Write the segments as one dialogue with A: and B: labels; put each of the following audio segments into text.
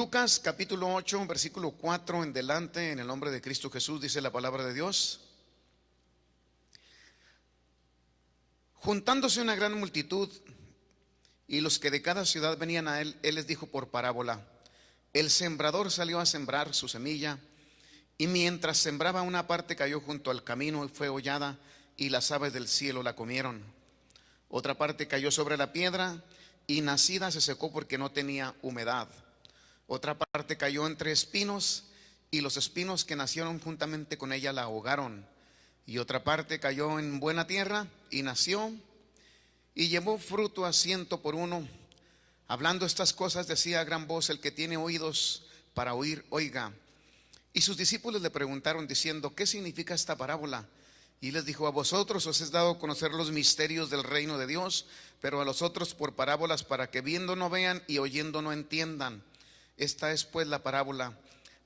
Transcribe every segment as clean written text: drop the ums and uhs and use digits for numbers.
A: Lucas capítulo 8, versículo 4 en delante, en el nombre de Cristo Jesús, dice la palabra de Dios. Juntándose una gran multitud y los que de cada ciudad venían a él, él les dijo por parábola: el sembrador salió a sembrar su semilla, y mientras sembraba, una parte cayó junto al camino y fue hollada, y las aves del cielo la comieron. Otra parte cayó sobre la piedra, y nacida se secó porque no tenía humedad. Otra parte cayó entre espinos, y los espinos que nacieron juntamente con ella la ahogaron. Y otra parte cayó en buena tierra, y nació, y llevó fruto a 100 por uno. Hablando estas cosas, decía a gran voz: el que tiene oídos para oír, oiga. Y sus discípulos le preguntaron diciendo: ¿qué significa esta parábola? Y les dijo: a vosotros os es dado conocer los misterios del reino de Dios, pero a los otros por parábolas, para que viendo no vean y oyendo no entiendan. Esta es pues la parábola: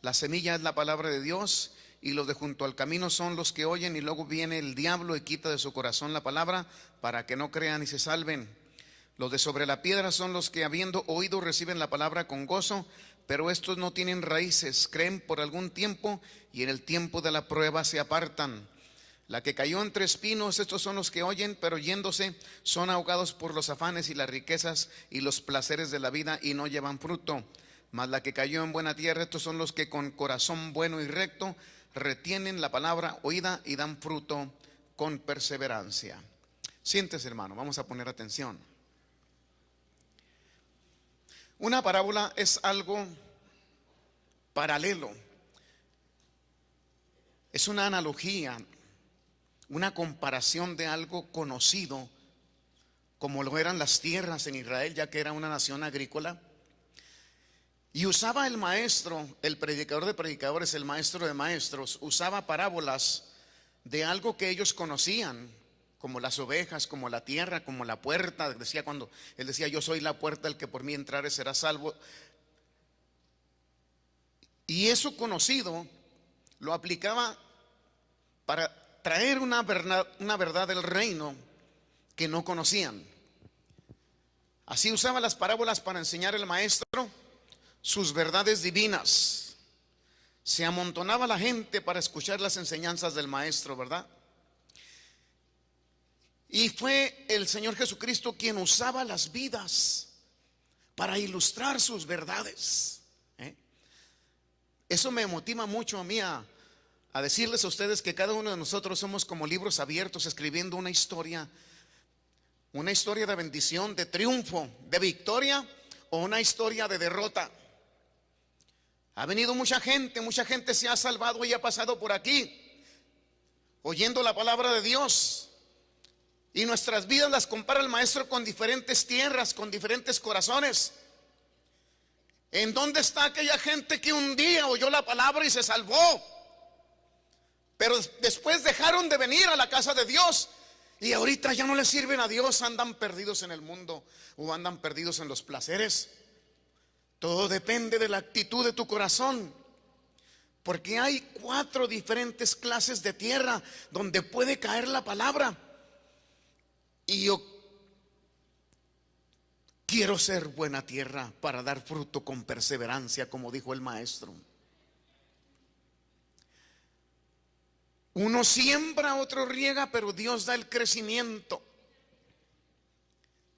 A: la semilla es la palabra de Dios, y los de junto al camino son los que oyen, y luego viene el diablo y quita de su corazón la palabra, para que no crean y se salven. Los de sobre la piedra son los que, habiendo oído, reciben la palabra con gozo, pero estos no tienen raíces, creen por algún tiempo, y en el tiempo de la prueba se apartan. La que cayó entre espinos, estos son los que oyen, pero yéndose son ahogados por los afanes y las riquezas y los placeres de la vida, y no llevan fruto. Mas la que cayó en buena tierra, estos son los que con corazón bueno y recto retienen la palabra oída y dan fruto con perseverancia. Siéntese, hermano, vamos a poner atención. Una parábola es algo paralelo, es una analogía, una comparación de algo conocido, como lo eran las tierras en Israel, ya que era una nación agrícola. Y usaba el maestro, el predicador de predicadores, el maestro de maestros, usaba parábolas de algo que ellos conocían, como las ovejas, como la tierra, como la puerta. Decía, cuando él decía: yo soy la puerta, el que por mí entrare será salvo. Y eso conocido lo aplicaba para traer una verdad del reino que no conocían. Así usaba las parábolas para enseñar el maestro sus verdades divinas. Se amontonaba la gente para escuchar las enseñanzas del maestro, ¿verdad? Y fue el Señor Jesucristo quien usaba las vidas para ilustrar sus verdades. Eso me motiva mucho a mí a decirles a ustedes que cada uno de nosotros somos como libros abiertos, escribiendo una historia de bendición, de triunfo, de victoria, o una historia de derrota. Ha venido mucha gente se ha salvado y ha pasado por aquí oyendo la palabra de Dios, y nuestras vidas las compara el maestro con diferentes tierras, con diferentes corazones. ¿En dónde está aquella gente que un día oyó la palabra y se salvó, pero después dejaron de venir a la casa de Dios y ahorita ya no le sirven a Dios? Andan perdidos en el mundo o andan perdidos en los placeres. Todo depende de la actitud de tu corazón, porque hay 4 diferentes clases de tierra donde puede caer la palabra. Y yo quiero ser buena tierra para dar fruto con perseverancia, como dijo el maestro. Uno siembra, otro riega, pero Dios da el crecimiento.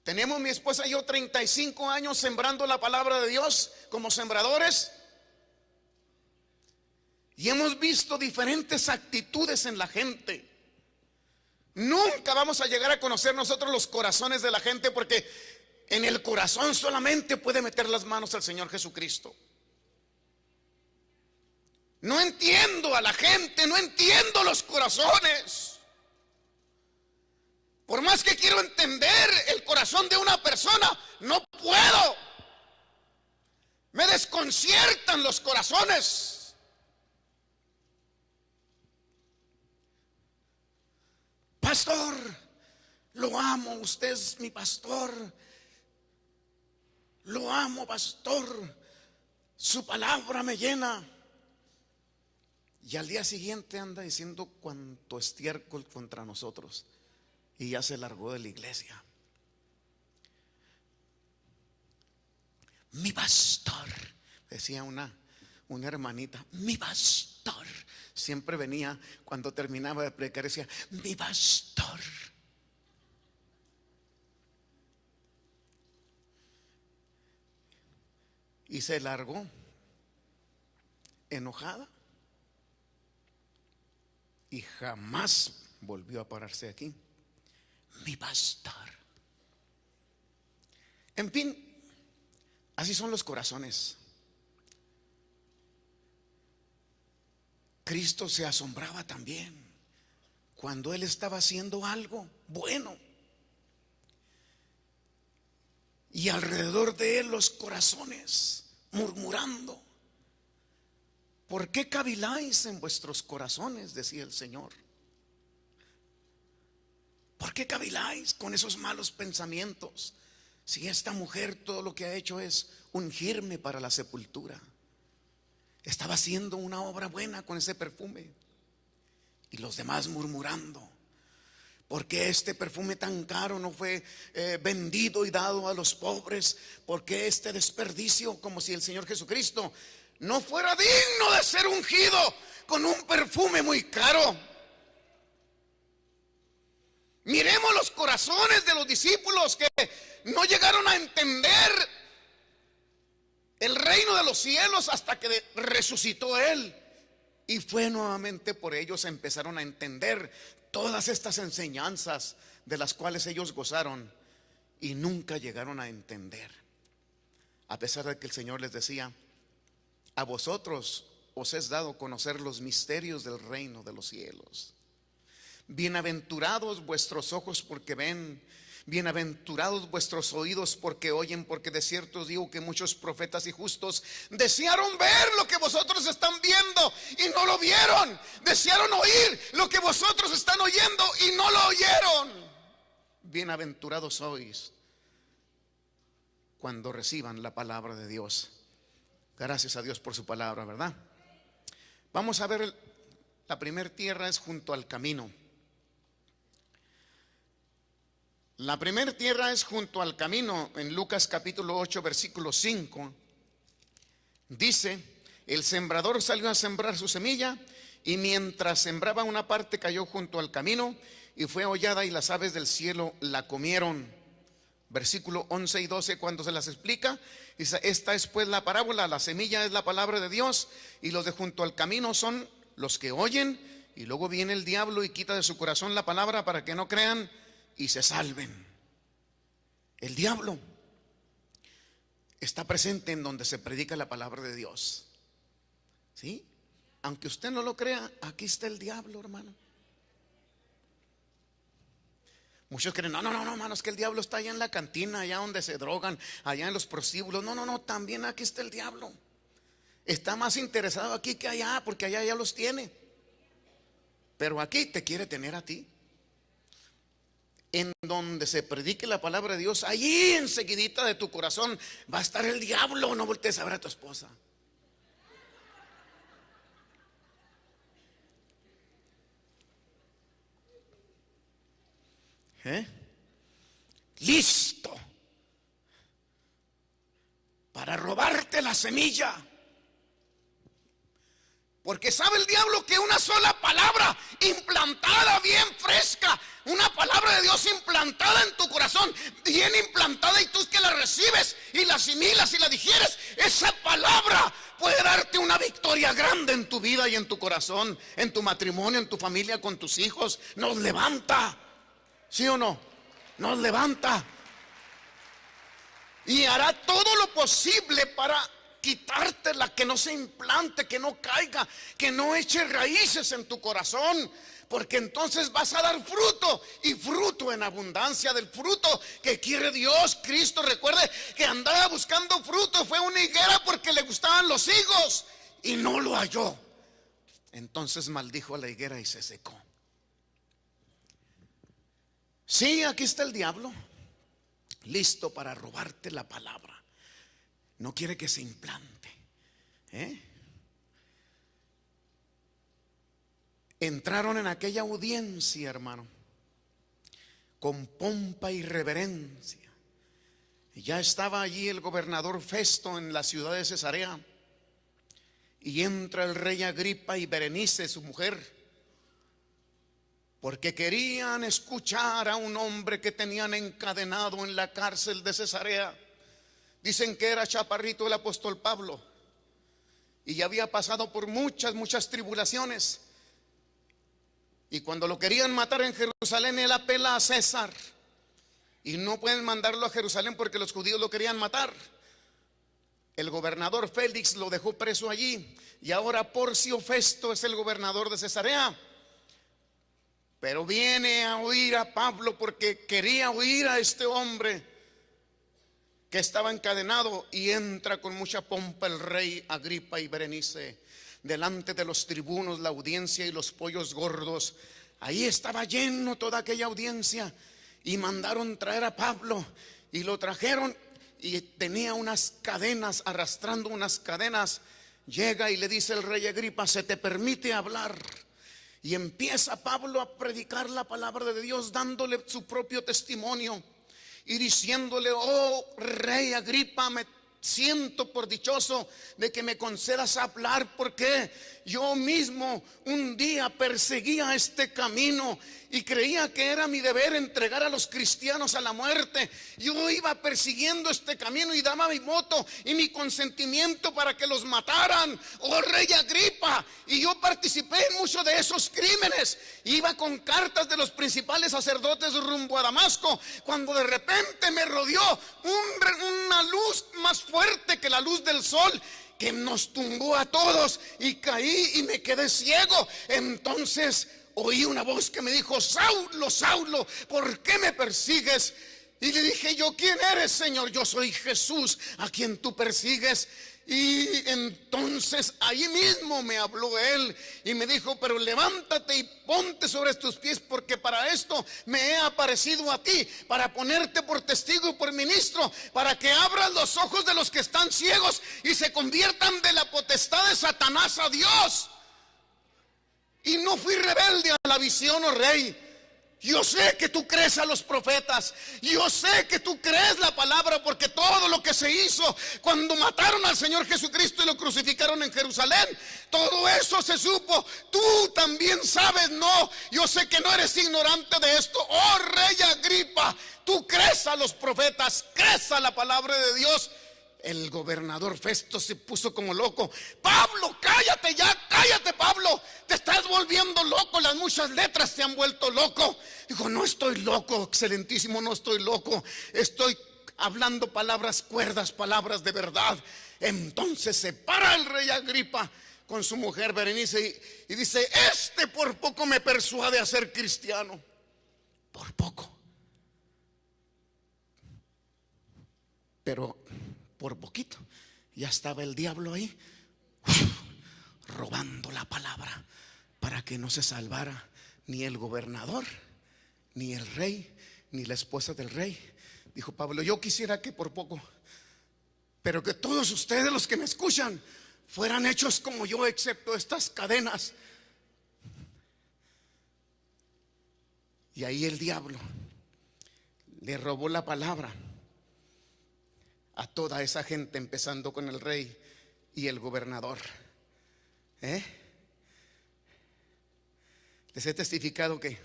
A: Tenemos, mi esposa y yo, 35 años sembrando la palabra de Dios como sembradores, y hemos visto diferentes actitudes en la gente. Nunca vamos a llegar a conocer nosotros los corazones de la gente, porque en el corazón solamente puede meter las manos al Señor Jesucristo. No entiendo a la gente, no entiendo los corazones. Por más que quiero entender el corazón de una persona, no puedo. Me desconciertan los corazones. Pastor, lo amo, usted es mi pastor. Lo amo, pastor. Su palabra me llena. Y al día siguiente anda diciendo cuanto estiércol contra nosotros, y ya se largó de la iglesia. Mi pastor, Decía una hermanita, mi pastor. Siempre venía cuando terminaba de predicar, decía, mi pastor. Y se largó enojada y jamás volvió a pararse aquí. Mi pastor. En fin, así son los corazones. Cristo se asombraba también cuando Él estaba haciendo algo bueno y alrededor de Él los corazones murmurando. ¿Por qué caviláis en vuestros corazones?, decía el Señor. ¿Por qué caviláis con esos malos pensamientos? Si esta mujer todo lo que ha hecho es ungirme para la sepultura. Estaba haciendo una obra buena con ese perfume. Y los demás murmurando. ¿Por qué este perfume tan caro no fue vendido y dado a los pobres? ¿Por qué este desperdicio? Como si el Señor Jesucristo no fuera digno de ser ungido con un perfume muy caro. Miremos los corazones de los discípulos que no llegaron a entender el reino de los cielos hasta que resucitó Él. Y fue nuevamente por ellos empezaron a entender todas estas enseñanzas de las cuales ellos gozaron y nunca llegaron a entender. A pesar de que el Señor les decía, a vosotros os es dado conocer los misterios del reino de los cielos. Bienaventurados vuestros ojos porque ven, bienaventurados vuestros oídos porque oyen, porque de cierto os digo que muchos profetas y justos desearon ver lo que vosotros están viendo y no lo vieron, desearon oír lo que vosotros están oyendo y no lo oyeron. Bienaventurados sois cuando reciban la palabra de Dios. Gracias a Dios por su palabra, ¿verdad? Vamos a ver, la primer tierra es junto al camino. La primera tierra es junto al camino. En Lucas capítulo 8 versículo 5 dice: el sembrador salió a sembrar su semilla, y mientras sembraba una parte cayó junto al camino y fue hollada, y las aves del cielo la comieron. Versículo 11 y 12 cuando se las explica, dice: esta es pues la parábola, la semilla es la palabra de Dios, y los de junto al camino son los que oyen, y luego viene el diablo y quita de su corazón la palabra para que no crean y se salven. El diablo está presente en donde se predica la palabra de Dios. ¿Sí? Aunque usted no lo crea, aquí está el diablo, hermano. Muchos creen, no, hermano, es que el diablo está allá en la cantina, allá donde se drogan, allá en los prostíbulos. No, también aquí está el diablo. Está más interesado aquí que allá, porque allá ya los tiene. Pero aquí te quiere tener a ti. En donde se predique la palabra de Dios, allí enseguidita de tu corazón va a estar el diablo. No voltees a ver a tu esposa. Listo para robarte la semilla. Porque sabe el diablo que una sola palabra implantada, bien fresca, una palabra de Dios implantada en tu corazón, bien implantada, y tú que la recibes y la asimilas y la digieres, esa palabra puede darte una victoria grande en tu vida y en tu corazón, en tu matrimonio, en tu familia, con tus hijos. Nos levanta, ¿sí o no? Nos levanta y hará todo lo posible para quitártela, que no se implante, que no caiga, que no eche raíces en tu corazón, porque entonces vas a dar fruto, y fruto en abundancia, del fruto que quiere Dios. Cristo, recuerde que andaba buscando fruto, fue una higuera porque le gustaban los higos y no lo halló. Entonces maldijo a la higuera y se secó. Sí, aquí está el diablo, listo para robarte la palabra. No quiere que se implante. Entraron en aquella audiencia, hermano, con pompa y reverencia. Ya estaba allí el gobernador Festo en la ciudad de Cesarea. y entra el rey Agripa y Berenice, su mujer, porque querían escuchar a un hombre que tenían encadenado en la cárcel de Cesarea. Dicen que era chaparrito el apóstol Pablo y ya había pasado por muchas tribulaciones. Y cuando lo querían matar en Jerusalén, él apela a César y no pueden mandarlo a Jerusalén porque los judíos lo querían matar. El gobernador Félix lo dejó preso allí y ahora Porcio Festo es el gobernador de Cesarea. Pero viene a oír a Pablo porque quería oír a este hombre que estaba encadenado, y entra con mucha pompa el rey Agripa y Berenice delante de los tribunos, la audiencia y los pollos gordos. Ahí estaba lleno toda aquella audiencia y mandaron traer a Pablo y lo trajeron y tenía unas cadenas, arrastrando unas cadenas. Llega y le dice el rey Agripa: se te permite hablar. Y empieza Pablo a predicar la palabra de Dios, dándole su propio testimonio y diciéndole: oh rey Agripa, me siento por dichoso de que me concedas hablar, porque yo mismo un día perseguía este camino y creía que era mi deber entregar a los cristianos a la muerte. Yo iba persiguiendo este camino y daba mi voto y mi consentimiento para que los mataran, oh rey Agripa, y yo participé en muchos de esos crímenes. Iba con cartas de los principales sacerdotes rumbo a Damasco, cuando de repente me rodeó una luz más fuerte que la luz del sol, que nos tumbó a todos y caí y me quedé ciego. Entonces oí una voz que me dijo: Saulo, Saulo, ¿por qué me persigues? Y le dije yo: ¿quién eres, Señor? Yo soy Jesús, a quien tú persigues. Y entonces ahí mismo me habló él y me dijo: pero levántate y ponte sobre tus pies, porque para esto me he aparecido a ti, para ponerte por testigo y por ministro, para que abras los ojos de los que están ciegos y se conviertan de la potestad de Satanás a Dios. Y no fui rebelde a la visión, oh rey. Yo sé que tú crees a los profetas, yo sé que tú crees la palabra, porque todo lo que se hizo cuando mataron al Señor Jesucristo y lo crucificaron en Jerusalén, todo eso se supo. Tú también sabes, no, yo sé que no eres ignorante de esto, oh rey Agripa. Tú crees a los profetas, crees a la palabra de Dios. El gobernador Festo se puso como loco: Pablo, cállate ya, cállate, Pablo, te estás volviendo loco, las muchas letras te han vuelto loco. Dijo: no estoy loco, excelentísimo, no estoy loco, estoy hablando palabras cuerdas, palabras de verdad. Entonces se para el rey Agripa con su mujer Berenice y dice: este por poco me persuade a ser cristiano, por poco, pero por poquito ya estaba el diablo ahí robando la palabra para que no se salvara ni el gobernador, ni el rey, ni la esposa del rey. Dijo Pablo: yo quisiera que por poco, pero que todos ustedes los que me escuchan fueran hechos como yo, excepto estas cadenas. Y ahí el diablo le robó la palabra a toda esa gente, empezando con el rey y el gobernador. Les he testificado que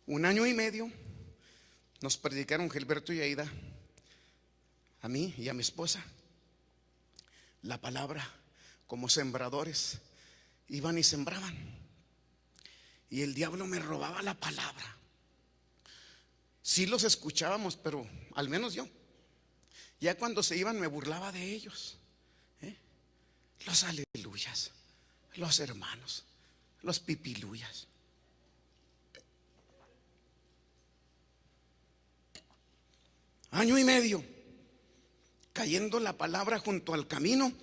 A: 1 año y medio nos predicaron Gilberto y Aida, a mí y a mi esposa, la palabra como sembradores. Iban y sembraban y el diablo me robaba la palabra. Sí los escuchábamos, pero al menos yo, ya cuando se iban me burlaba de ellos. Los aleluyas, los hermanos, los pipiluyas. 1 año y medio cayendo la palabra junto al camino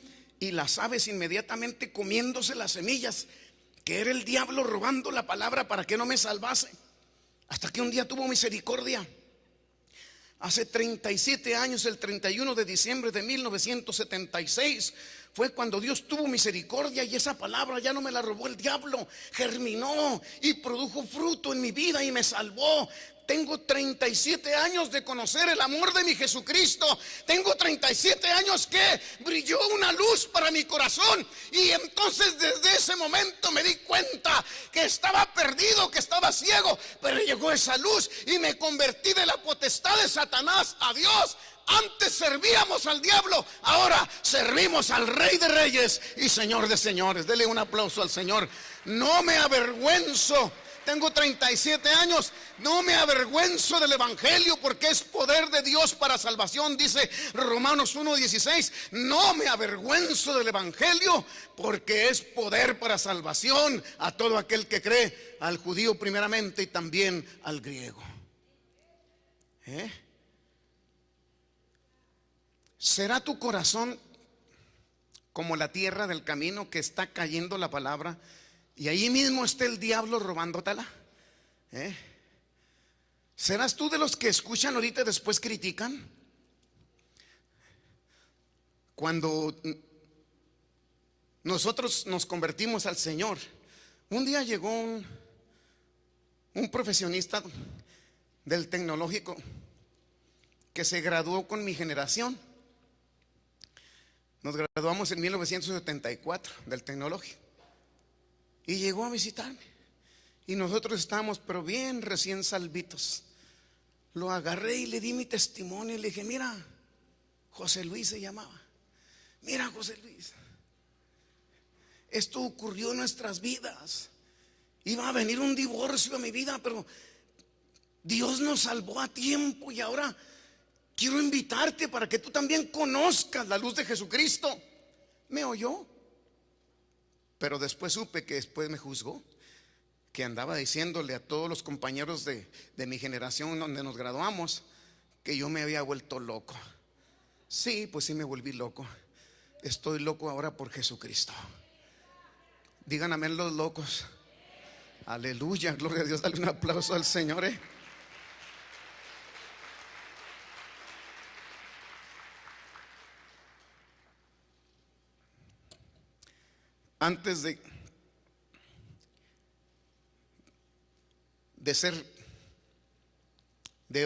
A: y las aves inmediatamente comiéndose las semillas, que era el diablo robando la palabra para que no me salvase. Hasta que un día tuvo misericordia. Hace 37 años, el 31 de diciembre de 1976, fue cuando Dios tuvo misericordia y esa palabra ya no me la robó el diablo. Germinó y produjo fruto en mi vida y me salvó. Tengo 37 años de conocer el amor de mi Jesucristo. Tengo 37 años que brilló una luz para mi corazón. Y entonces desde ese momento me di cuenta que estaba perdido, que estaba ciego. Pero llegó esa luz y me convertí de la potestad de Satanás a Dios. Antes servíamos al diablo, ahora servimos al Rey de Reyes y Señor de Señores. Dele un aplauso al Señor. No me avergüenzo. Tengo 37 años, no me avergüenzo del evangelio porque es poder de Dios para salvación, dice Romanos 1:16. No me avergüenzo del evangelio porque es poder para salvación a todo aquel que cree, al judío primeramente y también al griego. ¿Será tu corazón como la tierra del camino que está cayendo la palabra y ahí mismo está el diablo robándotela? ¿Serás tú de los que escuchan ahorita y después critican? Cuando nosotros nos convertimos al Señor, un día llegó un profesionista del tecnológico que se graduó con mi generación. Nos graduamos en 1974 del tecnológico y llegó a visitarme y nosotros estábamos pero bien recién salvitos. Lo agarré y le di mi testimonio y le dije: mira, José Luis se llamaba. Mira, José Luis, esto ocurrió en nuestras vidas. Iba a venir un divorcio a mi vida, pero Dios nos salvó a tiempo y ahora quiero invitarte para que tú también conozcas la luz de Jesucristo. Me oyó, pero después supe que después me juzgó, que andaba diciéndole a todos los compañeros de mi generación donde nos graduamos que yo me había vuelto loco. Sí, pues sí me volví loco. Estoy loco ahora por Jesucristo. Digan amén los locos. Aleluya, gloria a Dios. Dale un aplauso al Señor. Antes de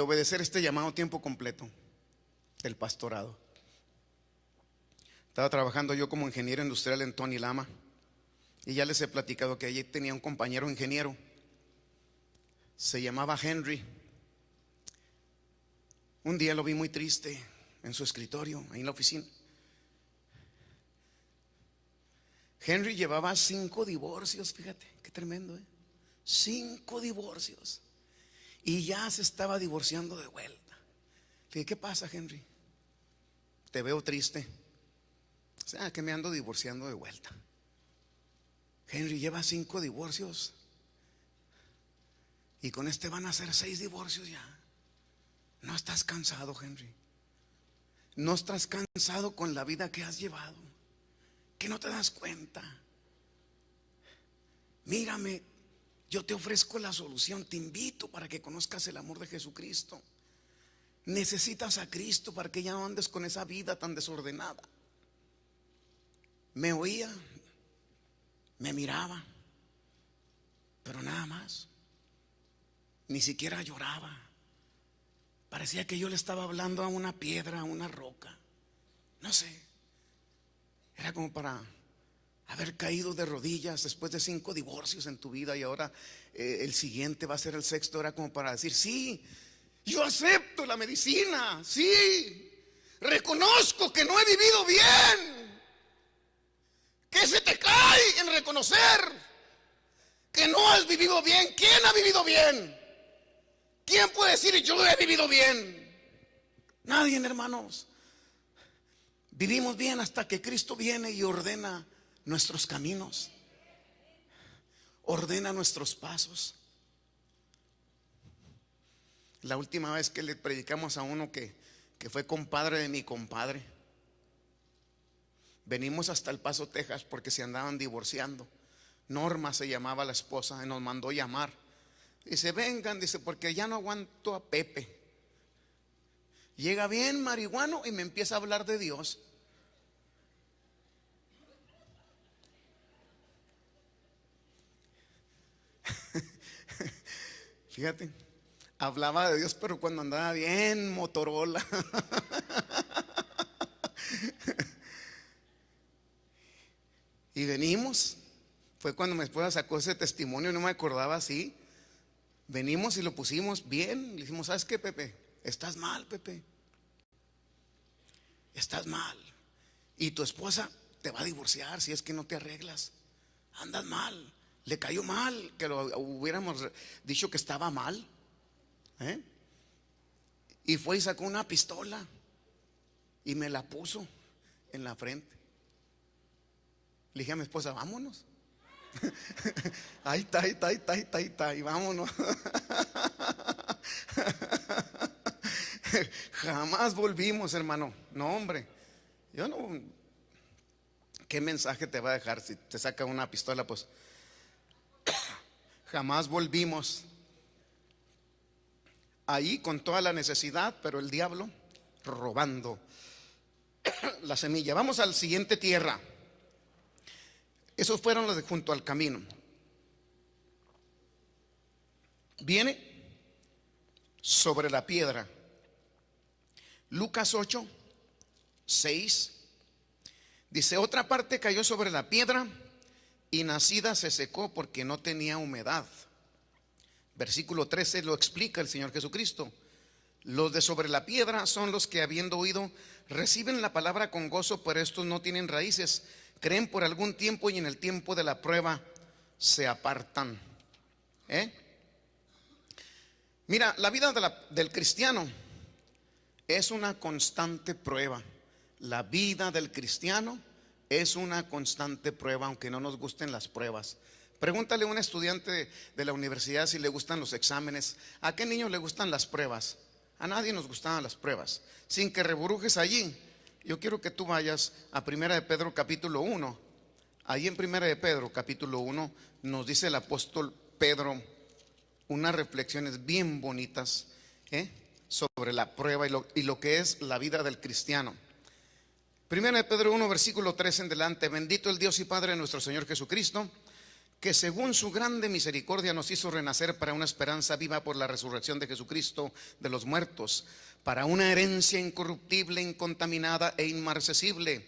A: obedecer este llamado a tiempo completo del pastorado, estaba trabajando yo como ingeniero industrial en Tony Lama. Y ya les he platicado que allí tenía un compañero ingeniero, se llamaba Henry. Un día lo vi muy triste en su escritorio, ahí en la oficina. Henry llevaba 5 divorcios, fíjate, qué tremendo, 5 divorcios. Y ya se estaba divorciando de vuelta. Le dije: ¿qué pasa, Henry? Te veo triste. O sea, que me ando divorciando de vuelta. Henry lleva 5 divorcios y con este van a ser 6 divorcios ya. ¿No estás cansado, Henry? ¿No estás cansado con la vida que has llevado? ¿Que no te das cuenta? Mírame, yo te ofrezco la solución, te invito para que conozcas el amor de Jesucristo. Necesitas a Cristo para que ya no andes con esa vida tan desordenada. Me oía, me miraba, pero nada más. Ni siquiera lloraba. Parecía que yo le estaba hablando a una piedra, a una roca. No sé. Era como para haber caído de rodillas después de 5 divorcios en tu vida y ahora el siguiente va a ser el 6º. Era como para decir: sí, yo acepto la medicina, sí, reconozco que no he vivido bien. ¿Qué se te cae en reconocer que no has vivido bien? ¿Quién ha vivido bien? ¿Quién puede decir yo he vivido bien? Nadie, hermanos. Vivimos bien hasta que Cristo viene y ordena nuestros caminos, ordena nuestros pasos. La última vez que le predicamos a uno que fue compadre de mi compadre, venimos hasta El Paso, Texas, porque se andaban divorciando. Norma se llamaba la esposa y nos mandó llamar. Dice: vengan, dice, porque ya no aguanto a Pepe. Llega bien marihuano y me empieza a hablar de Dios. Fíjate, hablaba de Dios, pero cuando andaba bien Motorola. Y venimos, fue cuando mi esposa sacó ese testimonio, no me acordaba así. Venimos y lo pusimos bien. Le dijimos, ¿sabes qué, Pepe? Estás mal, Pepe. Estás mal. Y tu esposa te va a divorciar si es que no te arreglas. Andas mal. Le cayó mal que lo hubiéramos dicho que estaba mal. Y fue y sacó una pistola y me la puso en la frente. Le dije a mi esposa, vámonos. Ahí está, ahí está, ahí está, ahí está, ahí está, y vámonos. Jamás volvimos, hermano. No, hombre. Yo no. ¿Qué mensaje te va a dejar si te saca una pistola? Pues jamás volvimos. Ahí con toda la necesidad, pero el diablo robando la semilla. Vamos al siguiente tierra. Esos fueron los de junto al camino. Viene sobre la piedra. Lucas 8, 6. Dice, otra parte cayó sobre la piedra y nacida se secó porque no tenía humedad. Versículo 13 lo explica el Señor Jesucristo. Los de sobre la piedra son los que, habiendo oído, reciben la palabra con gozo, pero estos no tienen raíces. Creen por algún tiempo y en el tiempo de la prueba se apartan. Mira, la vida del cristiano es una constante prueba. La vida del cristiano es una constante prueba, aunque no nos gusten las pruebas. Pregúntale a un estudiante de la universidad si le gustan los exámenes. ¿A qué niño le gustan las pruebas? A nadie nos gustaban las pruebas. Sin que reburujes allí, yo quiero que tú vayas a 1 de Pedro capítulo 1. Ahí en 1 de Pedro capítulo 1 nos dice el apóstol Pedro unas reflexiones bien bonitas sobre la prueba y lo que es la vida del cristiano. 1 de Pedro 1 versículo 3 en delante. Bendito el Dios y Padre de nuestro Señor Jesucristo, que según su grande misericordia nos hizo renacer para una esperanza viva por la resurrección de Jesucristo de los muertos, para una herencia incorruptible, incontaminada e inmarcesible,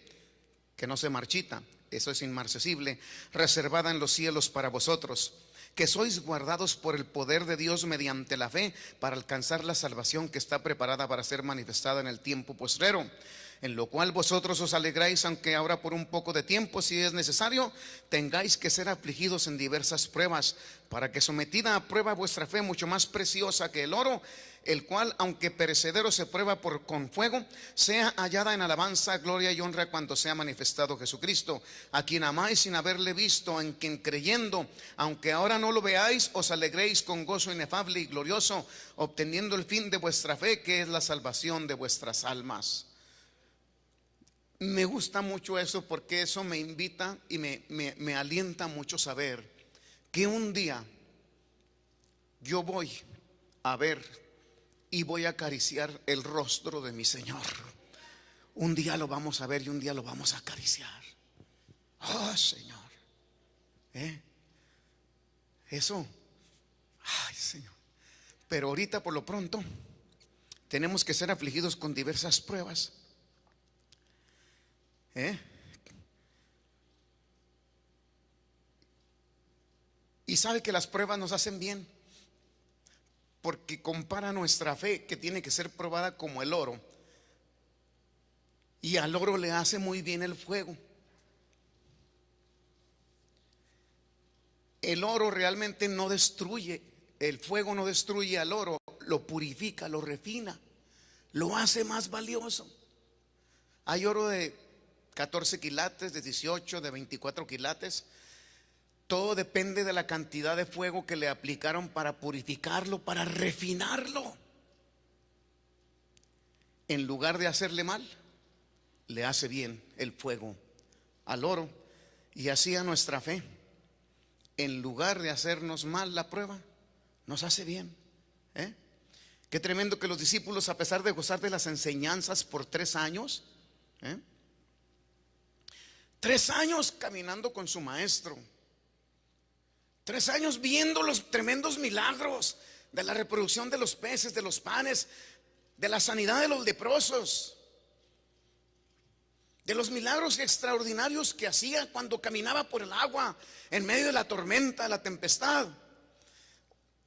A: que no se marchita, eso es inmarcesible, reservada en los cielos para vosotros, que sois guardados por el poder de Dios mediante la fe, para alcanzar la salvación que está preparada para ser manifestada en el tiempo postrero, en lo cual vosotros os alegráis, aunque ahora por un poco de tiempo, si es necesario, tengáis que ser afligidos en diversas pruebas, para que, sometida a prueba vuestra fe, mucho más preciosa que el oro, el cual, aunque perecedero, se prueba con fuego, sea hallada en alabanza, gloria y honra cuando sea manifestado Jesucristo, a quien amáis sin haberle visto, en quien creyendo, aunque ahora no lo veáis, os alegréis con gozo inefable y glorioso, obteniendo el fin de vuestra fe, que es la salvación de vuestras almas. Me gusta mucho eso, porque eso me invita y me alienta mucho saber que un día yo voy a ver y voy a acariciar el rostro de mi Señor. Un día lo vamos a ver y un día lo vamos a acariciar. Oh, Señor. Eso. Ay, Señor. Pero ahorita, por lo pronto, tenemos que ser afligidos con diversas pruebas. Y sabe que las pruebas nos hacen bien, porque compara nuestra fe, que tiene que ser probada como el oro, y al oro le hace muy bien el fuego. El oro realmente no destruye, el fuego no destruye al oro, lo purifica, lo refina, lo hace más valioso. Hay oro de 14 quilates, de 18, de 24 quilates. Todo depende de la cantidad de fuego que le aplicaron para purificarlo, para refinarlo. En lugar de hacerle mal, le hace bien el fuego al oro. Y así a nuestra fe, en lugar de hacernos mal la prueba, nos hace bien. Qué tremendo que los discípulos, a pesar de gozar de las enseñanzas por 3 años, 3 años caminando con su maestro, 3 años viendo los tremendos milagros, de la reproducción de los peces, de los panes, de la sanidad de los leprosos, de los milagros extraordinarios que hacía cuando caminaba por el agua en medio de la tormenta, de la tempestad,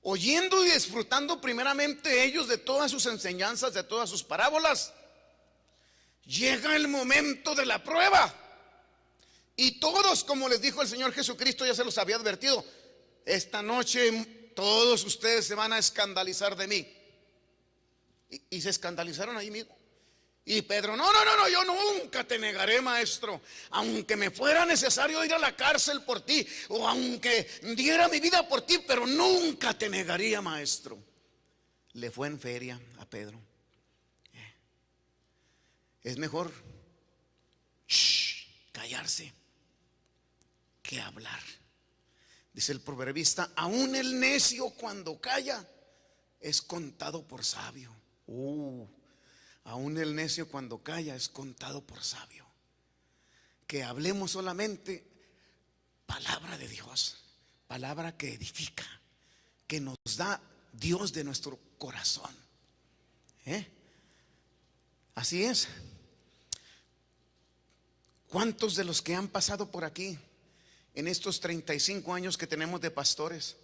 A: oyendo y disfrutando primeramente ellos de todas sus enseñanzas, de todas sus parábolas. Llega el momento de la prueba y todos, como les dijo el Señor Jesucristo, ya se los había advertido: esta noche todos ustedes se van a escandalizar de mí. Y se escandalizaron ahí mismo. Y Pedro: no, yo nunca te negaré, maestro, aunque me fuera necesario ir a la cárcel por ti, o aunque diera mi vida por ti, pero nunca te negaría, maestro. Le fue en feria a Pedro. Es mejor callarse que hablar. Dice el proverbista: aún el necio cuando calla es contado por sabio. Aún el necio cuando calla es contado por sabio. Que hablemos solamente palabra de Dios, palabra que edifica, que nos da Dios de nuestro corazón. Así es. ¿Cuántos de los que han pasado por aquí en estos 35 años que tenemos de pastores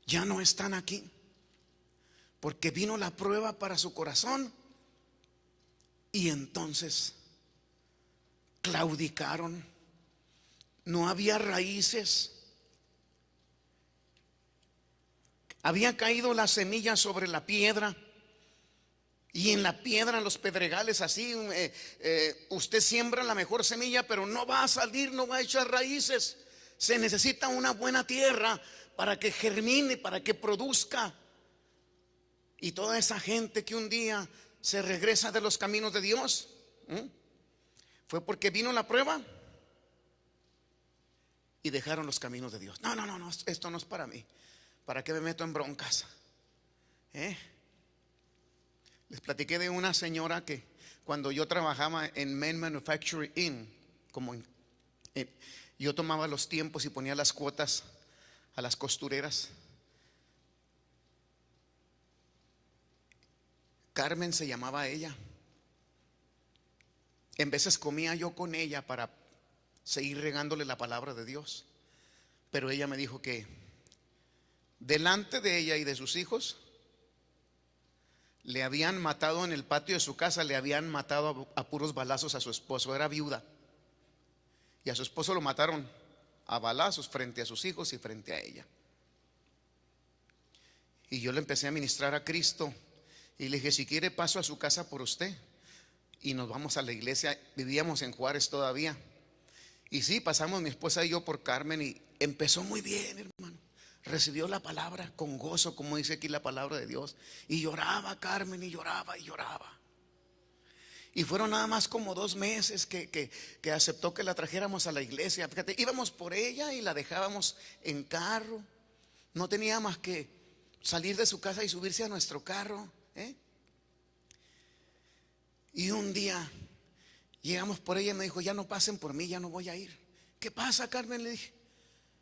A: ya no están aquí? Porque vino la prueba para su corazón y entonces claudicaron. No había raíces. Había caído la semilla sobre la piedra. Y en la piedra, en los pedregales, así, usted siembra la mejor semilla, pero no va a salir, no va a echar raíces. Se necesita una buena tierra para que germine, para que produzca. Y toda esa gente que un día se regresa de los caminos de Dios, fue porque vino la prueba y dejaron los caminos de Dios. No, esto no es para mí. ¿Para qué me meto en broncas? Les platiqué de una señora que cuando yo trabajaba en Men Manufacturing Inc., yo tomaba los tiempos y ponía las cuotas a las costureras. Carmen se llamaba ella. En veces comía yo con ella para seguir regándole la palabra de Dios, pero ella me dijo que delante de ella y de sus hijos le habían matado en el patio de su casa, le habían matado a puros balazos a su esposo. Era viuda y a su esposo lo mataron a balazos frente a sus hijos y frente a ella. Y yo le empecé a ministrar a Cristo y le dije: si quiere paso a su casa por usted. Y nos vamos a la iglesia. Vivíamos en Juárez todavía. Y sí, pasamos mi esposa y yo por Carmen y empezó muy bien, hermano. Recibió la palabra con gozo, como dice aquí la palabra de Dios. Y lloraba Carmen, y lloraba y lloraba. Y fueron nada más como 2 meses que aceptó que la trajéramos a la iglesia. Fíjate, íbamos por ella y la dejábamos en carro. No tenía más que salir de su casa y subirse a nuestro carro. Y un día llegamos por ella y me dijo: ya no pasen por mí, ya no voy a ir. ¿Qué pasa, Carmen? Le dije: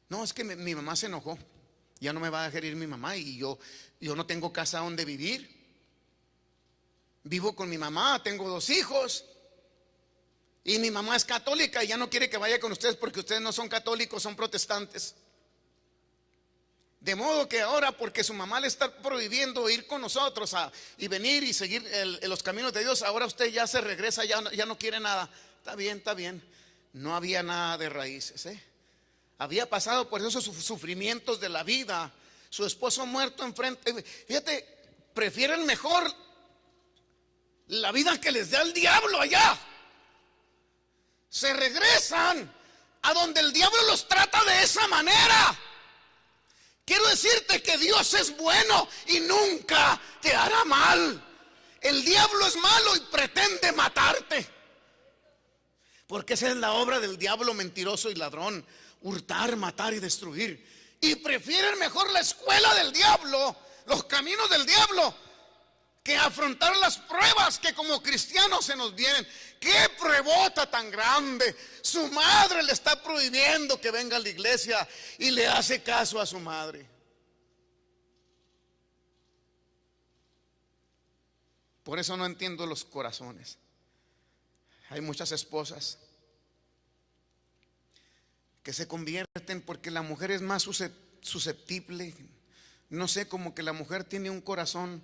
A: no, es que mi mamá se enojó. Ya no me va a dejar ir mi mamá y yo no tengo casa donde vivir. Vivo con mi mamá, tengo 2 hijos. Y mi mamá es católica y ya no quiere que vaya con ustedes porque ustedes no son católicos, son protestantes. De modo que ahora, porque su mamá le está prohibiendo ir con nosotros y venir y seguir los caminos de Dios, ahora usted ya se regresa, ya no quiere nada. Está bien. No había nada de raíces. Había pasado por esos sufrimientos de la vida. Su esposo muerto enfrente. Fíjate, prefieren mejor la vida que les da el diablo allá. Se regresan a donde el diablo los trata de esa manera. Quiero decirte que Dios es bueno y nunca te hará mal. El diablo es malo y pretende matarte, porque esa es la obra del diablo mentiroso y ladrón: hurtar, matar y destruir. Y prefieren mejor la escuela del diablo, los caminos del diablo, que afrontar las pruebas que como cristianos se nos vienen. ¡Qué pruebota tan grande! Su madre le está prohibiendo que venga a la iglesia y le hace caso a su madre. Por eso no entiendo los corazones. Hay muchas esposas que se convierten porque la mujer es más susceptible. No sé, como que la mujer tiene un corazón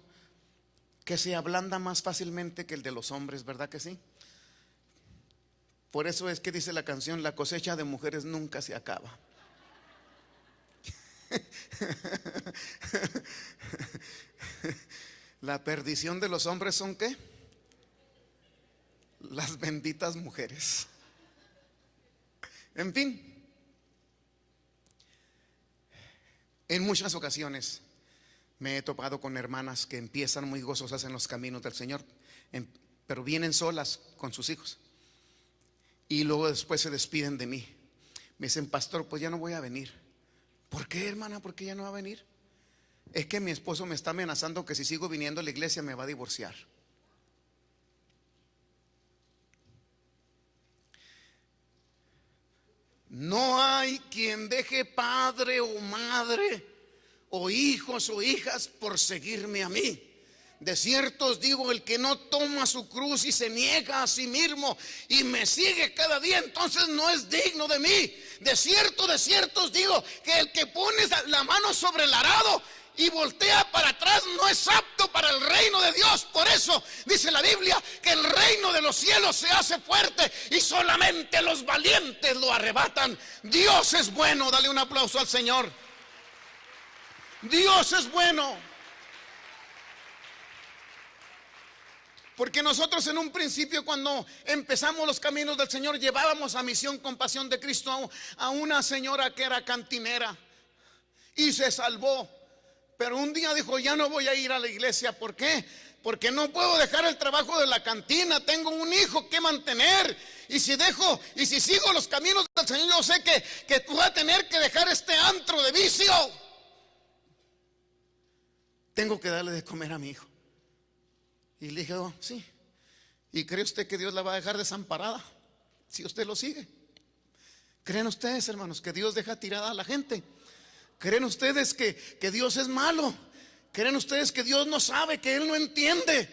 A: que se ablanda más fácilmente que el de los hombres, ¿verdad que sí? Por eso es que dice la canción: la cosecha de mujeres nunca se acaba. La perdición de los hombres son ¿qué? Las benditas mujeres. En fin, en muchas ocasiones me he topado con hermanas que empiezan muy gozosas en los caminos del Señor, pero vienen solas con sus hijos y luego después se despiden de mí. Me dicen: pastor, pues ya no voy a venir. ¿Por qué, hermana? ¿Por qué ya no va a venir? Es que mi esposo me está amenazando que si sigo viniendo a la iglesia me va a divorciar. No hay quien deje padre o madre o hijos o hijas por seguirme a mí. De cierto os digo, el que no toma su cruz y se niega a sí mismo y me sigue cada día, entonces no es digno de mí. De cierto os digo, que el que pone la mano sobre el arado y voltea para atrás no es apto para el reino de Dios. Por eso dice la Biblia que el reino de los cielos se hace fuerte y solamente los valientes lo arrebatan. Dios es bueno. Dale un aplauso al Señor. Dios es bueno. Porque nosotros en un principio, cuando empezamos los caminos del Señor, llevábamos a Misión Compasión de Cristo a una señora que era cantinera y se salvó. Pero un día dijo: ya no voy a ir a la iglesia. ¿Por qué? Porque no puedo dejar el trabajo de la cantina. Tengo un hijo que mantener. Y si sigo los caminos del Señor, yo sé que voy a tener que dejar este antro de vicio. Tengo que darle de comer a mi hijo. Y le dije: oh, sí. ¿Y cree usted que Dios la va a dejar desamparada si usted lo sigue? ¿Creen ustedes, hermanos, que Dios deja tirada a la gente? ¿Creen ustedes que Dios es malo? ¿Creen ustedes que Dios no sabe, que Él no entiende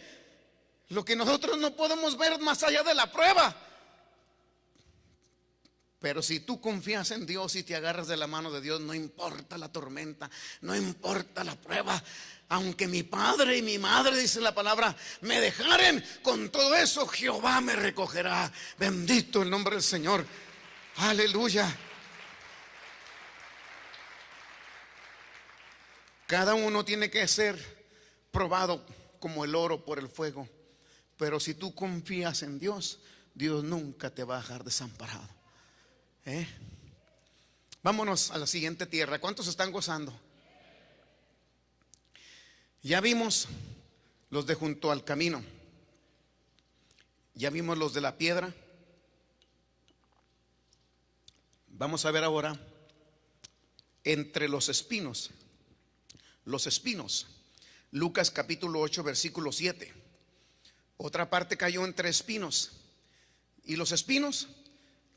A: lo que nosotros no podemos ver más allá de la prueba? Pero si tú confías en Dios y te agarras de la mano de Dios, no importa la tormenta, no importa la prueba. Aunque mi padre y mi madre, dice la palabra, me dejaren, con todo eso Jehová me recogerá. Bendito el nombre del Señor. Aleluya. Cada uno tiene que ser probado como el oro por el fuego. Pero si tú confías en Dios, Dios nunca te va a dejar desamparado. Vámonos a la siguiente tierra. ¿Cuántos están gozando? Ya vimos los de junto al camino. Ya vimos los de la piedra. Vamos a ver ahora entre los espinos. Los espinos. Lucas capítulo 8 versículo 7. Otra parte cayó entre espinos, y los espinos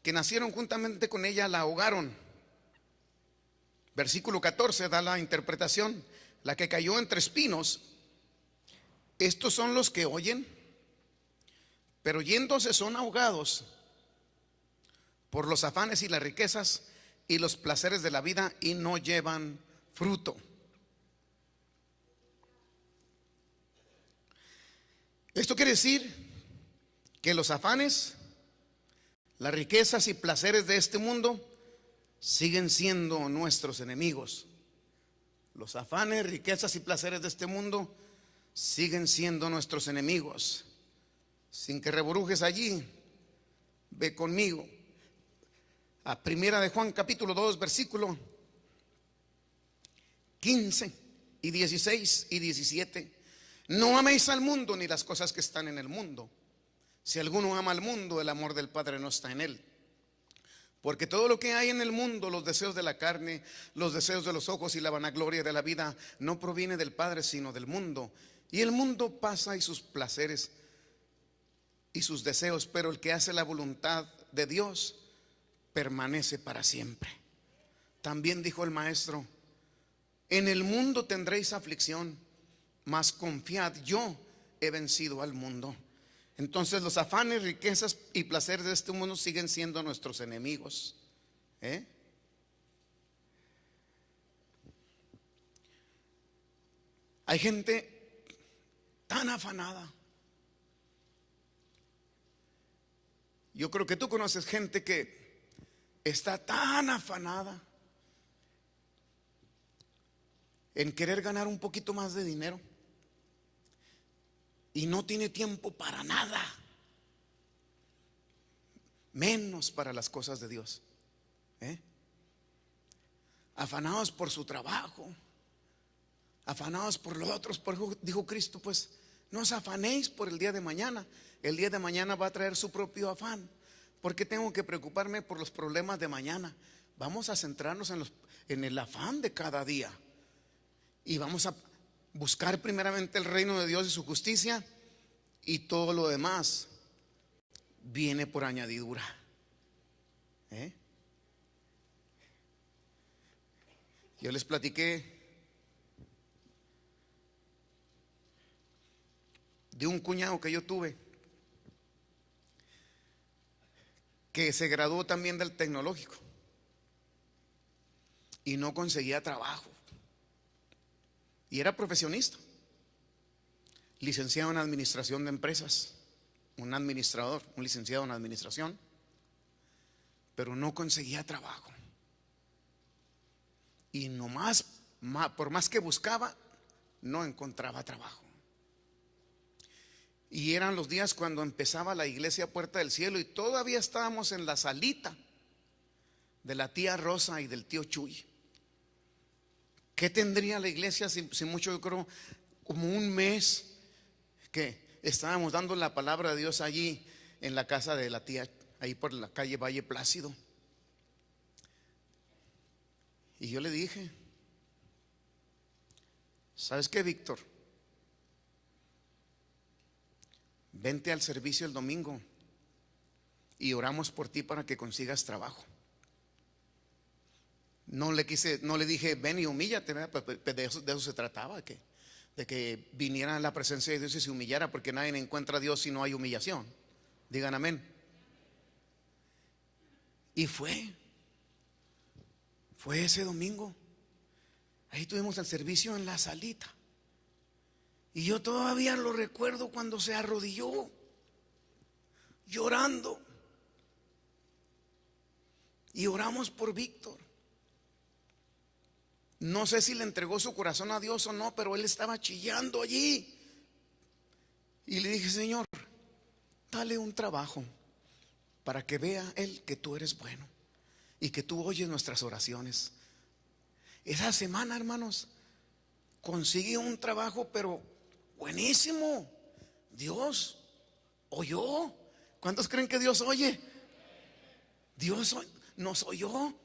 A: que nacieron juntamente con ella la ahogaron. Versículo 14 da la interpretación. La que cayó entre espinos, estos son los que oyen, pero yéndose son ahogados por los afanes y las riquezas y los placeres de la vida, y no llevan fruto. Esto quiere decir que los afanes, las riquezas y placeres de este mundo siguen siendo nuestros enemigos. Los afanes, riquezas y placeres de este mundo siguen siendo nuestros enemigos. Sin que reburujes allí, ve conmigo a Primera de Juan capítulo 2 versículo 15 y 16 y 17. No améis al mundo ni las cosas que están en el mundo. Si alguno ama al mundo, el amor del Padre no está en él. Porque todo lo que hay en el mundo, los deseos de la carne, los deseos de los ojos y la vanagloria de la vida, no proviene del Padre, sino del mundo. Y el mundo pasa y sus placeres y sus deseos, pero el que hace la voluntad de Dios permanece para siempre. También dijo el Maestro: en el mundo tendréis aflicción, mas confiad, yo he vencido al mundo. Entonces los afanes, riquezas y placeres de este mundo siguen siendo nuestros enemigos. Hay gente tan afanada. Yo creo que tú conoces gente que está tan afanada en querer ganar un poquito más de dinero y no tiene tiempo para nada, menos para las cosas de Dios. Afanados por su trabajo, afanados por los otros. Por eso dijo Cristo, pues no os afanéis por el día de mañana. El día de mañana va a traer su propio afán. ¿Por qué tengo que preocuparme por los problemas de mañana? Vamos a centrarnos en el afán de cada día. Y vamos a buscar primeramente el reino de Dios y su justicia, y todo lo demás viene por añadidura. Yo les platiqué de un cuñado que yo tuve, que se graduó también del tecnológico y no conseguía trabajo. Y era profesionista, licenciado en administración de empresas, un administrador, un licenciado en administración, pero no conseguía trabajo. Y por más que buscaba, no encontraba trabajo. Y eran los días cuando empezaba la iglesia Puerta del Cielo, y todavía estábamos en la salita de la tía Rosa y del tío Chuy. ¿Qué tendría la iglesia si mucho? Yo creo como un mes que estábamos dando la palabra de Dios allí en la casa de la tía, ahí por la calle Valle Plácido. Y yo le dije: ¿sabes qué, Víctor? Vente al servicio el domingo y oramos por ti para que consigas trabajo. No le dije ven y humíllate, ¿verdad? De eso se trataba, de que viniera a la presencia de Dios y se humillara, porque nadie encuentra a Dios si no hay humillación. Digan amén. Y fue ese domingo. Ahí tuvimos el servicio en la salita. Y yo todavía lo recuerdo cuando se arrodilló llorando. Y oramos por Víctor. No sé si le entregó su corazón a Dios o no, pero él estaba chillando allí. Y le dije: Señor, dale un trabajo para que vea él que tú eres bueno y que tú oyes nuestras oraciones. Esa semana, hermanos, conseguí un trabajo, pero buenísimo. Dios oyó. ¿Cuántos creen que Dios oye? Dios nos oyó.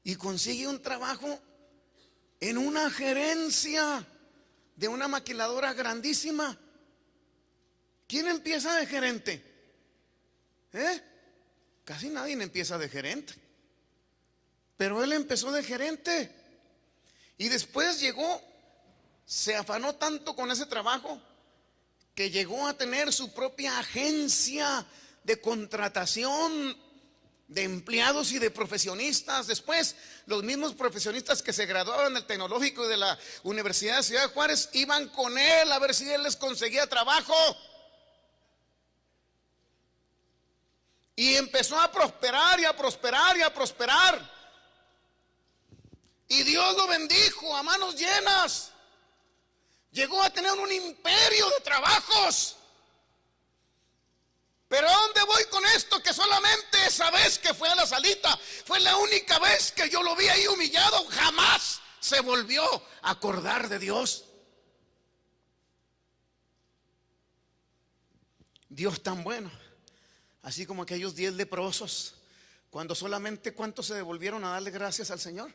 A: Y consigue un trabajo en una gerencia de una maquiladora grandísima. ¿Quién empieza de gerente? Casi nadie empieza de gerente. Pero él empezó de gerente. Y después se afanó tanto con ese trabajo que llegó a tener su propia agencia de contratación de empleados y de profesionistas. Después, los mismos profesionistas que se graduaban del tecnológico y de la Universidad de Ciudad Juárez iban con él a ver si él les conseguía trabajo. Y empezó a prosperar y a prosperar y a prosperar. Y Dios lo bendijo a manos llenas. Llegó a tener un imperio de trabajos. Pero ¿a dónde voy con esto? Que solamente esa vez que fue a la salita fue la única vez que yo lo vi ahí humillado. Jamás se volvió a acordar de Dios. Dios tan bueno. Así como aquellos 10 leprosos, cuando solamente ¿cuántos se devolvieron a darle gracias al Señor?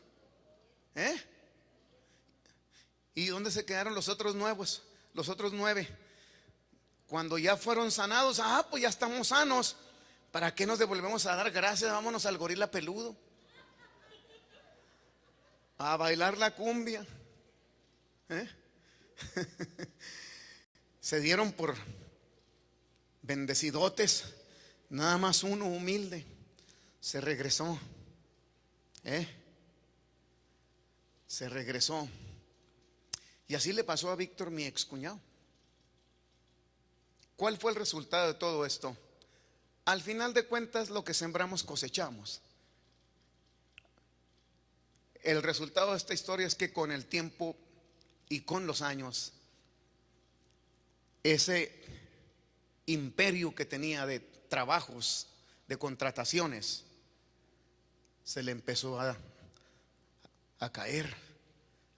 A: ¿Y dónde se quedaron los otros nuevos? Los otros 9. Cuando ya fueron sanados, pues ya estamos sanos. ¿Para qué nos devolvemos a dar gracias? Vámonos al gorila peludo, a bailar la cumbia. se dieron por bendecidotes. Nada más uno humilde se regresó. Se regresó. Y así le pasó a Víctor, mi excuñado. ¿Cuál fue el resultado de todo esto? Al final de cuentas, lo que sembramos cosechamos. El resultado de esta historia es que con el tiempo y con los años, ese imperio que tenía de trabajos, de contrataciones, se le empezó a caer,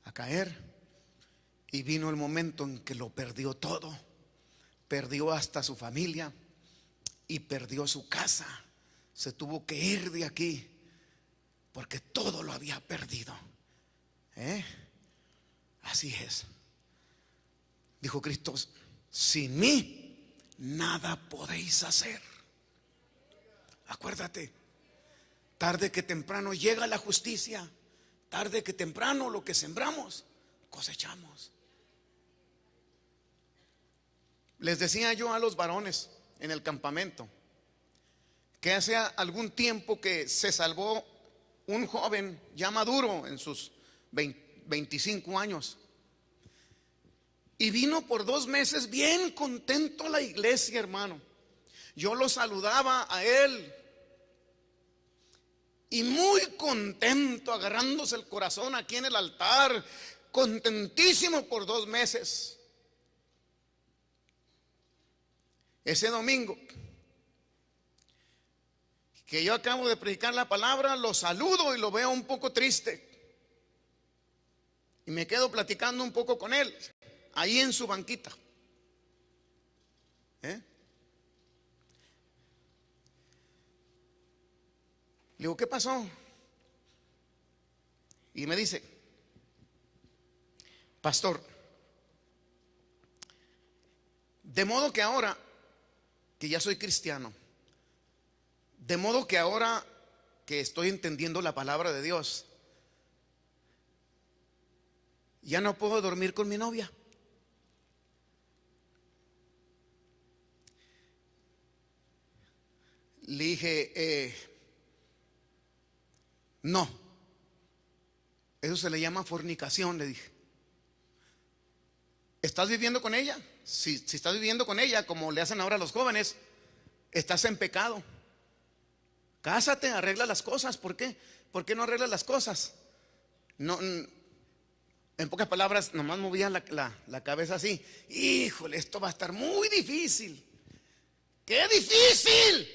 A: a caer. Y vino el momento en que lo perdió todo. Perdió hasta su familia y perdió su casa. Se tuvo que ir de aquí porque todo lo había perdido. Así es. Dijo Cristo: sin mí nada podéis hacer. Acuérdate, tarde que temprano llega la justicia. Tarde que temprano lo que sembramos cosechamos. Les decía yo a los varones en el campamento que hace algún tiempo que se salvó un joven ya maduro en sus 25 años, y vino por 2 meses bien contento a la iglesia, hermano. Yo lo saludaba a él y muy contento, agarrándose el corazón aquí en el altar, contentísimo por 2 meses. Ese domingo que yo acabo de predicar la palabra, lo saludo y lo veo un poco triste. Y me quedo platicando un poco con él, ahí en su banquita. Le digo: ¿qué pasó? Y me dice: pastor, de modo que ahora que ya soy cristiano, de modo que ahora que estoy entendiendo la palabra de Dios, ya no puedo dormir con mi novia. Le dije: no, eso se le llama fornicación. Le dije: ¿estás viviendo con ella? Si estás viviendo con ella, como le hacen ahora a los jóvenes, estás en pecado. Cásate, arregla las cosas. ¿Por qué? ¿Por qué no arreglas las cosas? No, en pocas palabras, nomás movía la cabeza así. Híjole, esto va a estar muy difícil. ¡Qué difícil!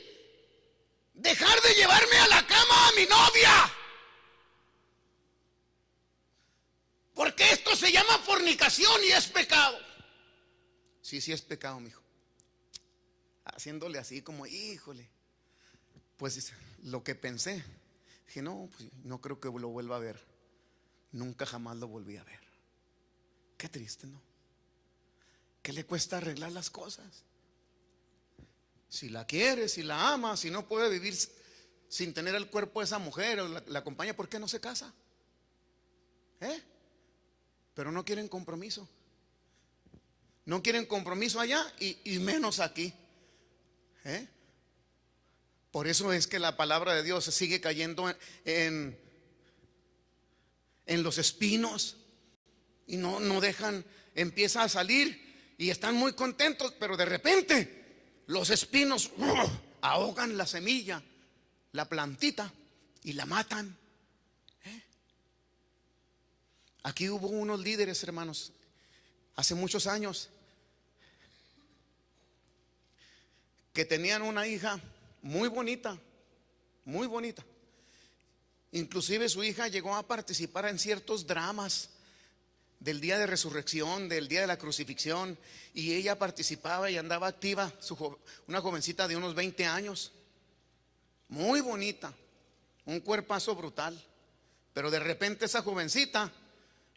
A: Dejar de llevarme a la cama a mi novia, porque esto se llama fornicación y es pecado. Sí, sí es pecado, mijo. Haciéndole así como: híjole. Pues lo que pensé, dije: no, pues no creo que lo vuelva a ver. Nunca jamás lo volví a ver. Qué triste, ¿no? ¿Qué le cuesta arreglar las cosas? Si la quiere, si la ama, si no puede vivir sin tener el cuerpo de esa mujer o la acompaña, ¿por qué no se casa? Pero no quieren compromiso. No quieren compromiso allá y menos aquí. Por eso es que la palabra de Dios sigue cayendo en los espinos y no dejan. Empieza a salir y están muy contentos, pero de repente los espinos ahogan la semilla, la plantita, y la matan. Aquí hubo unos líderes, hermanos, hace muchos años, que tenían una hija muy bonita, muy bonita. Inclusive su hija llegó a participar en ciertos dramas del día de resurrección, del día de la crucifixión, y ella participaba y andaba activa, una jovencita de unos 20 años, muy bonita, un cuerpazo brutal. Pero de repente esa jovencita,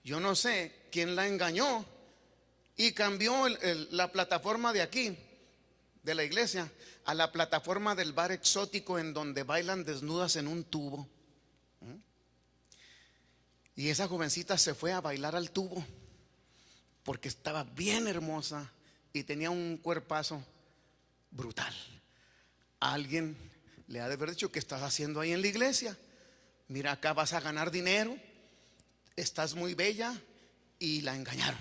A: yo no sé quién la engañó y cambió la plataforma de aquí, de la iglesia, a la plataforma del bar exótico en donde bailan desnudas en un tubo. Y esa jovencita se fue a bailar al tubo porque estaba bien hermosa, y tenía un cuerpazo brutal. Alguien le ha de haber dicho: ¿qué estás haciendo ahí en la iglesia? Mira, acá vas a ganar dinero, estás muy bella. Y la engañaron.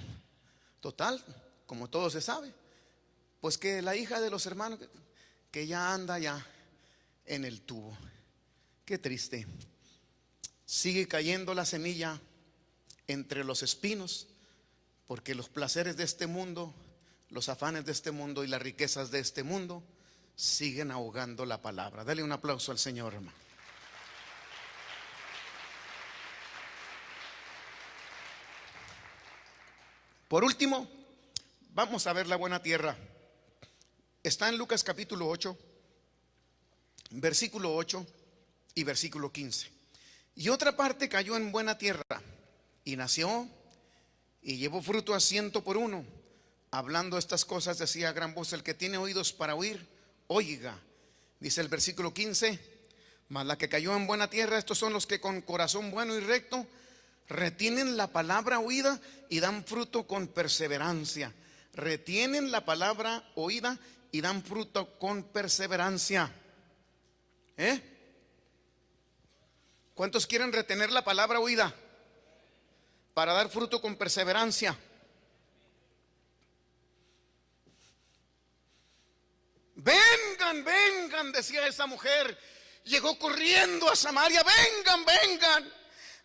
A: Total, como todo se sabe, pues que la hija de los hermanos, que ya anda ya en el tubo. Qué triste. Sigue cayendo la semilla entre los espinos, porque los placeres de este mundo, los afanes de este mundo y las riquezas de este mundo siguen ahogando la palabra. Dale un aplauso al Señor, hermano. Por último, vamos a ver la buena tierra. Está en Lucas capítulo 8, versículo 8 y versículo 15. Y otra parte cayó en buena tierra, y nació, y llevó fruto a 100 por 1. Hablando estas cosas decía a gran voz: el que tiene oídos para oír, oiga. Dice el versículo 15: mas la que cayó en buena tierra, estos son los que con corazón bueno y recto retienen la palabra oída y dan fruto con perseverancia. Retienen la palabra oída y dan fruto con perseverancia. ¿Cuántos quieren retener la palabra oída para dar fruto con perseverancia? Vengan, vengan, decía esa mujer. Llegó corriendo a Samaria: vengan, vengan.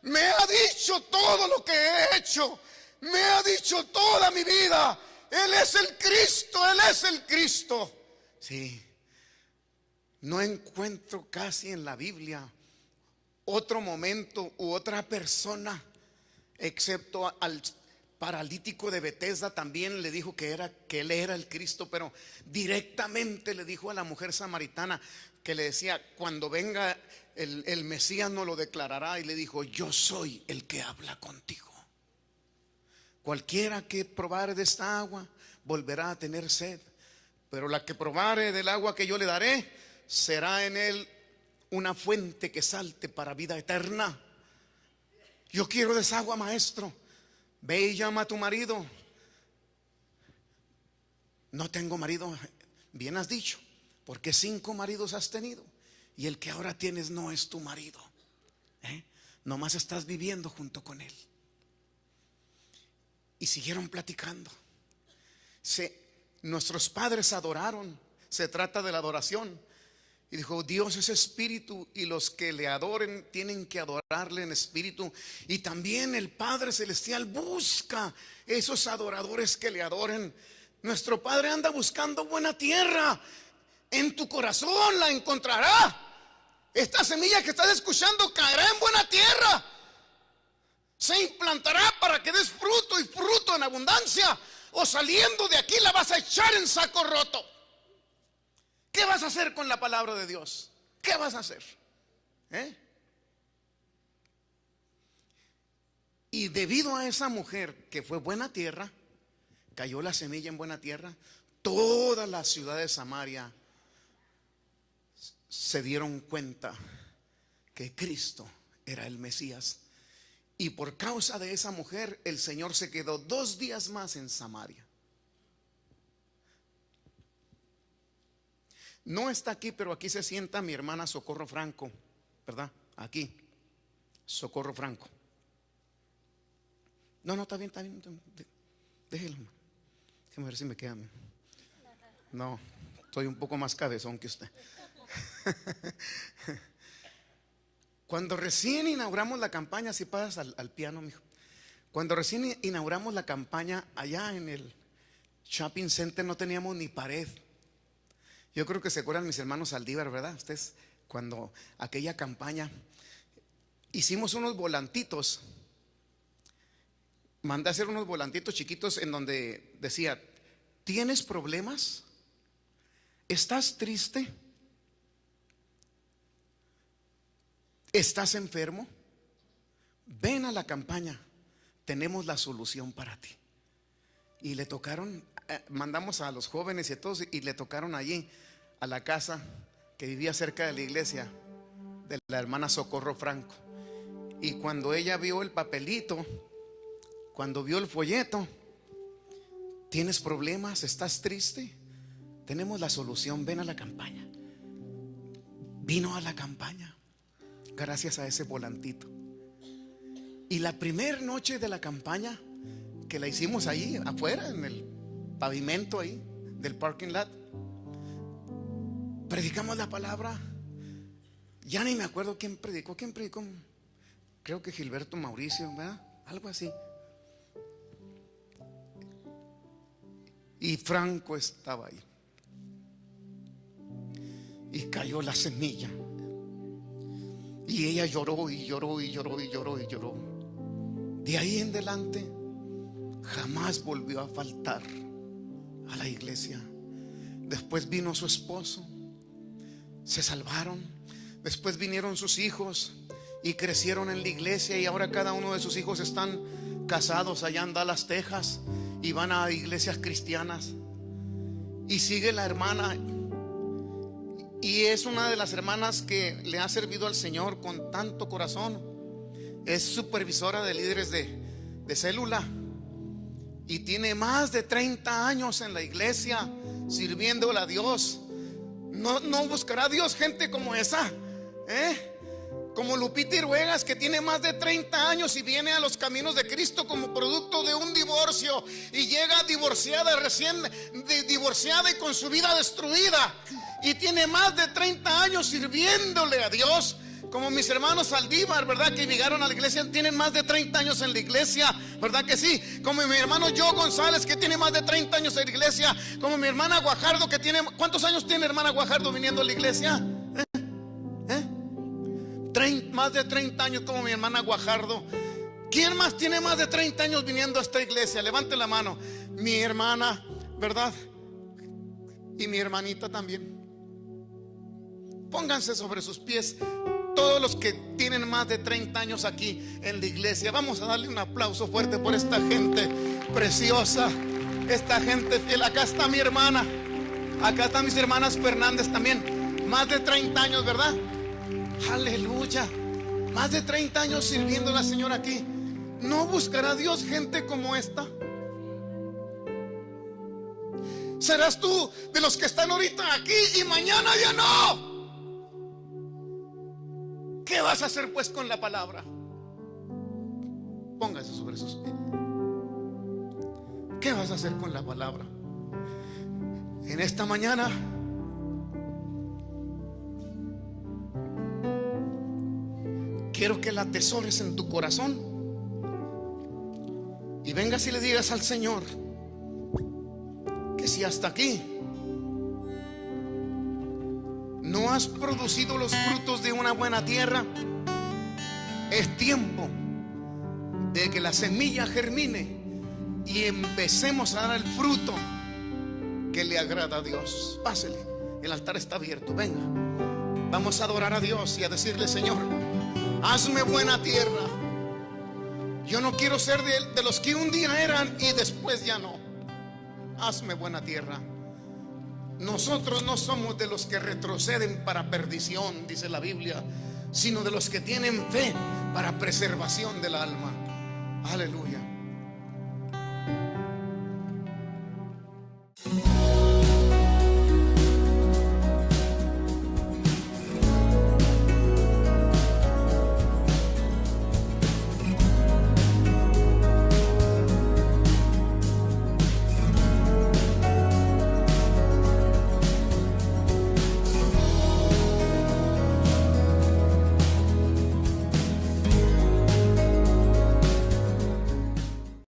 A: Me ha dicho todo lo que he hecho, me ha dicho toda mi vida. Él es el Cristo, Él es el Cristo. Sí, no encuentro casi en la Biblia otro momento u otra persona, excepto al paralítico de Betesda. También le dijo que él era el Cristo, pero directamente le dijo a la mujer samaritana, que le decía: cuando venga el Mesías nos lo declarará. Y le dijo: yo soy el que habla contigo. Cualquiera que probare de esta agua volverá a tener sed, pero la que probare del agua que yo le daré, será en él una fuente que salte para vida eterna. Yo quiero de esa agua, maestro. Ve y llama a tu marido. No tengo marido. Bien has dicho, porque 5 maridos has tenido, y el que ahora tienes no es tu marido. Nomás estás viviendo junto con él. Y siguieron platicando. Nuestros padres adoraron. Se trata de la adoración. Y dijo: Dios es espíritu, y los que le adoren tienen que adorarle en espíritu. Y también el Padre Celestial busca esos adoradores que le adoren. Nuestro Padre anda buscando buena tierra. En tu corazón la encontrará. Esta semilla que estás escuchando caerá en buena tierra, se implantará para que des fruto, y fruto en abundancia. O saliendo de aquí la vas a echar en saco roto. ¿Qué vas a hacer con la palabra de Dios? ¿Qué vas a hacer? Y debido a esa mujer que fue buena tierra, cayó la semilla en buena tierra. Toda la ciudad de Samaria se dieron cuenta que Cristo era el Mesías. Y por causa de esa mujer, el Señor se quedó 2 días más en Samaria. No está aquí, pero aquí se sienta mi hermana Socorro Franco, ¿verdad? Aquí, Socorro Franco. No, está bien, déjelo. Déjame ver si me queda. No, estoy un poco más cabezón que usted. Cuando recién inauguramos la campaña, si pasas al piano, mijo. Cuando recién inauguramos la campaña allá en el shopping center, no teníamos ni pared. Yo creo que se acuerdan mis hermanos Saldívar, ¿verdad? Ustedes, cuando aquella campaña hicimos unos volantitos. Mandé a hacer unos volantitos chiquitos en donde decía: ¿tienes problemas? ¿Estás triste? ¿Estás enfermo? Ven a la campaña, tenemos la solución para ti. Y le tocaron, mandamos a los jóvenes y a todos, y le tocaron allí a la casa que vivía cerca de la iglesia de la hermana Socorro Franco. Y cuando ella vio el papelito, cuando vio el folleto, ¿Tienes problemas? ¿Estás triste? Tenemos la solución. Ven a la campaña. Vino a la campaña gracias a ese volantito. Y la primera noche de la campaña, que la hicimos ahí afuera, en el pavimento ahí del parking lot, predicamos la palabra. Ya ni me acuerdo quién predicó. Creo que Gilberto Mauricio, ¿verdad? Algo así. Y Franco estaba ahí. Y cayó la semilla. Y ella lloró y lloró y lloró y lloró y lloró. De ahí en adelante jamás volvió a faltar a la iglesia. Después vino su esposo, se salvaron. Después vinieron sus hijos y crecieron en la iglesia, y ahora cada uno de sus hijos están casados allá en Dallas, Texas, y van a iglesias cristianas. Y sigue la hermana, y es una de las hermanas que le ha servido al Señor con tanto corazón. Es supervisora de líderes de célula, y tiene más de 30 años en la iglesia sirviéndole a Dios. No buscará Dios gente como esa, como Lupita Iruegas, que tiene más de 30 años y viene a los caminos de Cristo como producto de un divorcio, y llega divorciada, recién divorciada y con su vida destruida, y tiene más de 30 años sirviéndole a Dios. Como mis hermanos Saldívar, ¿verdad? Que llegaron a la iglesia, tienen más de 30 años en la iglesia, ¿verdad que sí? Como mi hermano Joe González, que tiene más de 30 años en la iglesia. Como mi hermana Guajardo, que tiene... ¿Cuántos años tiene hermana Guajardo viniendo a la iglesia? Más de 30 años como mi hermana Guajardo. ¿Quién más tiene más de 30 años viniendo a esta iglesia? Levante la mano. Mi hermana, ¿verdad? Y mi hermanita también. Pónganse sobre sus pies todos los que tienen más de 30 años aquí en la iglesia. Vamos a darle un aplauso fuerte por esta gente preciosa, esta gente fiel. Acá está mi hermana, acá están mis hermanas Fernández también, más de 30 años, ¿verdad? Aleluya, más de 30 años sirviendo a la Señora aquí. ¿No buscará Dios gente como esta? ¿Serás tú de los que están ahorita aquí y mañana ya no? ¿Qué vas a hacer pues con la palabra? Póngase sobre sus pies. ¿Qué vas a hacer con la palabra? En esta mañana quiero que la atesores en tu corazón y vengas y le digas al Señor que si hasta aquí no has producido los frutos de una buena tierra, es tiempo de que la semilla germine y empecemos a dar el fruto que le agrada a Dios. Pásele, el altar está abierto, venga. Vamos a adorar a Dios y a decirle: Señor, hazme buena tierra. Yo no quiero ser de los que un día eran y después ya no. Hazme buena tierra. Nosotros no somos de los que retroceden para perdición, dice la Biblia, sino de los que tienen fe para preservación del alma. Aleluya.